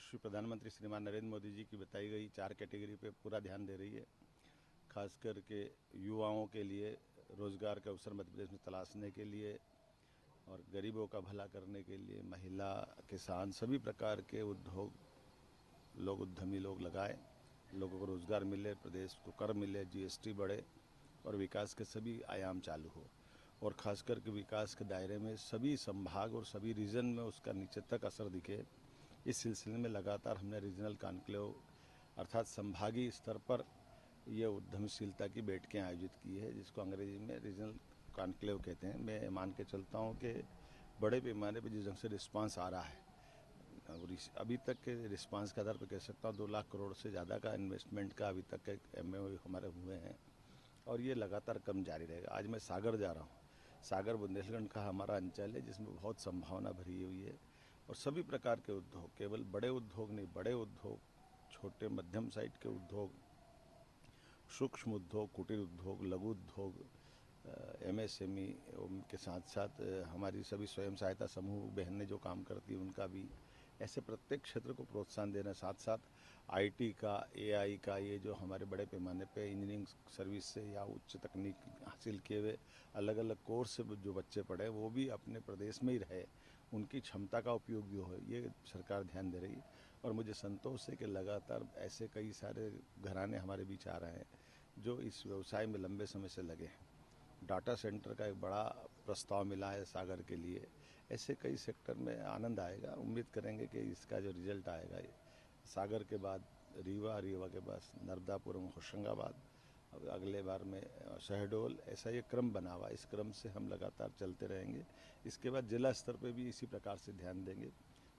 यशस्वी प्रधानमंत्री श्रीमान नरेंद्र मोदी जी की बताई गई 4 कैटेगरी पे पूरा ध्यान दे रही है। खास करके युवाओं के लिए रोज़गार के अवसर मध्य प्रदेश में तलाशने के लिए और गरीबों का भला करने के लिए महिला, किसान, सभी प्रकार के उद्योग लोग, उद्यमी लोग लगाए, लोगों को रोज़गार मिले, प्रदेश को कर मिले, जीएसटी बढ़े और विकास के सभी आयाम चालू हो। और ख़ास करके विकास के दायरे में सभी संभाग और सभी रीजन में उसका नीचे तक असर दिखे, इस सिलसिले में लगातार हमने रीजनल कॉन्क्लेव अर्थात संभागीय स्तर पर ये उद्यमशीलता की बैठकें आयोजित की है, जिसको अंग्रेजी में रीजनल कॉन्क्लेव कहते हैं। मैं मान के चलता हूँ कि बड़े पैमाने पर जिस ढंग से रिस्पांस आ रहा है और अभी तक के रिस्पांस के आधार पर कह सकता हूँ 2 लाख करोड़ से ज़्यादा का इन्वेस्टमेंट का अभी तक के MOU हमारे हुए हैं और ये लगातार कम जारी रहेगा। आज मैं सागर जा रहा हूँ। सागर बुंदेलखंड का हमारा अंचल है जिसमें बहुत संभावना भरी हुई है और सभी प्रकार के उद्योग, केवल बड़े उद्योग नहीं, बड़े उद्योग, छोटे मध्यम साइज के उद्योग, सूक्ष्म उद्योग, कुटीर उद्योग, लघु उद्योग, MSME के साथ साथ हमारी सभी स्वयं सहायता समूह बहनें जो काम करती हैं उनका भी, ऐसे प्रत्येक क्षेत्र को प्रोत्साहन देना, साथ साथ IT का, AI का, ये जो हमारे बड़े पैमाने पे इंजीनियरिंग सर्विस से या उच्च तकनीक हासिल किए हुए अलग अलग कोर्स से जो बच्चे पढ़े वो भी अपने प्रदेश में ही रहे, उनकी क्षमता का उपयोग भी हो, ये सरकार ध्यान दे रही है। और मुझे संतोष है कि लगातार ऐसे कई सारे घराने हमारे बीच आ रहे हैं जो इस व्यवसाय में लंबे समय से लगे हैं। डाटा सेंटर का एक बड़ा प्रस्ताव मिला है सागर के लिए। ऐसे कई सेक्टर में आनंद आएगा। उम्मीद करेंगे कि इसका जो रिजल्ट आएगा, सागर के बाद रीवा, रीवा के बाद नर्मदापुरम, होशंगाबाद, अगले बार में शहडोल, ऐसा ये क्रम बना हुआ। इस क्रम से हम लगातार चलते रहेंगे। इसके बाद जिला स्तर पे भी इसी प्रकार से ध्यान देंगे।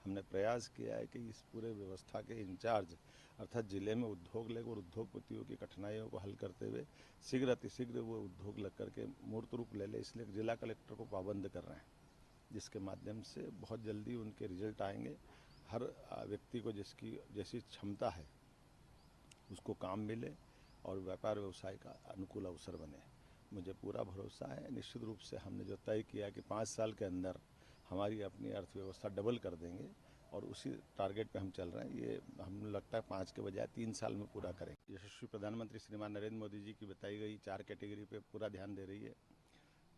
हमने प्रयास किया है कि इस पूरे व्यवस्था के इंचार्ज अर्थात जिले में उद्योग लेग और उद्योगपतियों की कठिनाइयों को हल करते हुए शीघ्र अतिशीघ्र वो उद्योग लग करके मूर्त रूप ले ले, इसलिए जिला कलेक्टर को पाबंद कर रहे हैं, जिसके माध्यम से बहुत जल्दी उनके रिजल्ट आएंगे। हर व्यक्ति को जिसकी जैसी क्षमता है उसको काम मिले और व्यापार व्यवसाय का अनुकूल अवसर बने। मुझे पूरा भरोसा है। निश्चित रूप से हमने जो तय किया कि 5 साल के अंदर हमारी अपनी अर्थव्यवस्था डबल कर देंगे और उसी टारगेट पे हम चल रहे हैं। ये हम लगता है 5 के बजाय 3 साल में पूरा करेंगे। यशस्वी प्रधानमंत्री श्रीमान नरेंद्र मोदी जी की बताई गई 4 कैटेगरी पे पूरा ध्यान दे रही है।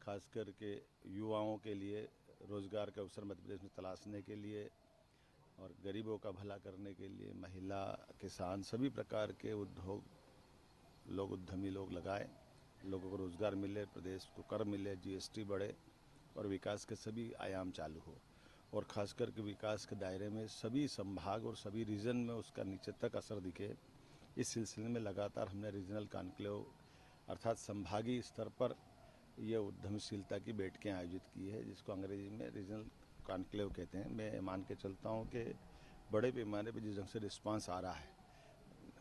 खास करके युवाओं के लिए रोज़गार के अवसर मध्य प्रदेश में तलाशने के लिए और गरीबों का भला करने के लिए महिला, किसान, सभी प्रकार के उद्योग लोग, उद्यमी लोग लगाए, लोगों को रोज़गार मिले, प्रदेश को कर मिले, जीएसटी बढ़े और विकास के सभी आयाम चालू हो। और ख़ास करके विकास के दायरे में सभी संभाग और सभी रीजन में उसका नीचे तक असर दिखे, इस सिलसिले में लगातार हमने रीजनल कॉन्क्लेव अर्थात संभागीय स्तर पर ये उद्यमशीलता की बैठकें आयोजित की है, जिसको अंग्रेजी में रीजनल कॉन्क्लेव कहते हैं। मैं मान के चलता हूँ कि बड़े पैमाने पर जिस ढंग से रिस्पांस आ रहा है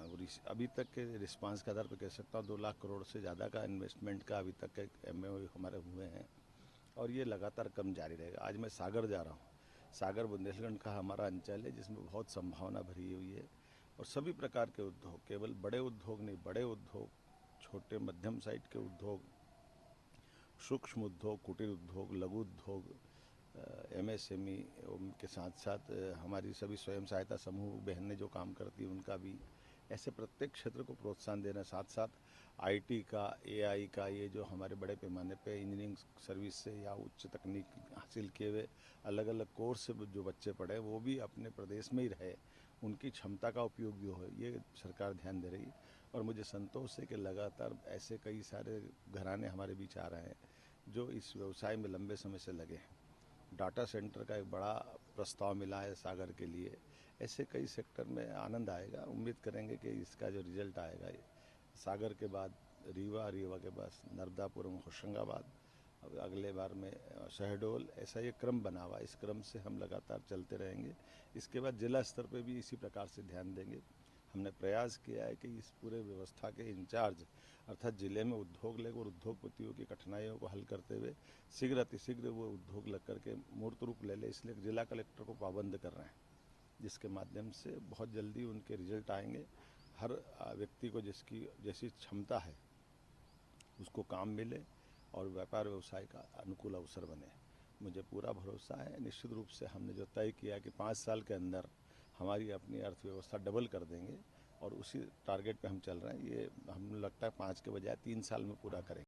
और अभी तक के रिस्पांस के आधार पर कह सकता हूँ 2 लाख करोड़ से ज़्यादा का इन्वेस्टमेंट का अभी तक के MOU हमारे हुए हैं और ये लगातार कम जारी रहेगा। आज मैं सागर जा रहा हूँ। सागर बुंदेलखंड का हमारा अंचल है जिसमें बहुत संभावना भरी हुई है और सभी प्रकार के उद्योग, केवल बड़े उद्योग नहीं, बड़े उद्योग, छोटे मध्यम साइज के उद्योग, सूक्ष्म उद्योग, कुटीर उद्योग, लघु उद्योग, MSME के साथ साथ हमारी सभी स्वयं सहायता समूह बहनें जो काम करती हैं उनका भी, ऐसे प्रत्येक क्षेत्र को प्रोत्साहन देना, साथ साथ IT का, AI का, ये जो हमारे बड़े पैमाने पे इंजीनियरिंग सर्विस से या उच्च तकनीक हासिल किए हुए अलग अलग कोर्स से जो बच्चे पढ़े वो भी अपने प्रदेश में ही रहे, उनकी क्षमता का उपयोग भी हो, ये सरकार ध्यान दे रही है। और मुझे संतोष है कि लगातार ऐसे कई सारे घराने हमारे बीच आ रहे हैं जो इस व्यवसाय में लंबे समय से लगे हैं। डाटा सेंटर का एक बड़ा प्रस्ताव मिला है सागर के लिए। ऐसे कई सेक्टर में आनंद आएगा। उम्मीद करेंगे कि इसका जो रिजल्ट आएगा, सागर के बाद रीवा, रीवा के बाद नर्मदापुरम, होशंगाबाद, अगले बार में शहडोल, ऐसा ये क्रम बना हुआ। इस क्रम से हम लगातार चलते रहेंगे। इसके बाद जिला स्तर पे भी इसी प्रकार से ध्यान देंगे। हमने प्रयास किया है कि इस पूरे व्यवस्था के इंचार्ज अर्थात जिले में उद्योग लेग और उद्योगपतियों की कठिनाइयों को हल करते हुए शीघ्र अतिशीघ्र वो उद्योग लग करके मूर्त रूप ले ले, इसलिए जिला कलेक्टर को पाबंद कर रहे हैं, जिसके माध्यम से बहुत जल्दी उनके रिजल्ट आएंगे। हर व्यक्ति को जिसकी जैसी क्षमता है उसको काम मिले और व्यापार व्यवसाय का अनुकूल अवसर बने। मुझे पूरा भरोसा है। निश्चित रूप से हमने जो तय किया कि 5 साल के अंदर हमारी अपनी अर्थव्यवस्था डबल कर देंगे और उसी टारगेट पे हम चल रहे हैं। ये हम लगता है 5 के बजाय 3 साल में पूरा करेंगे।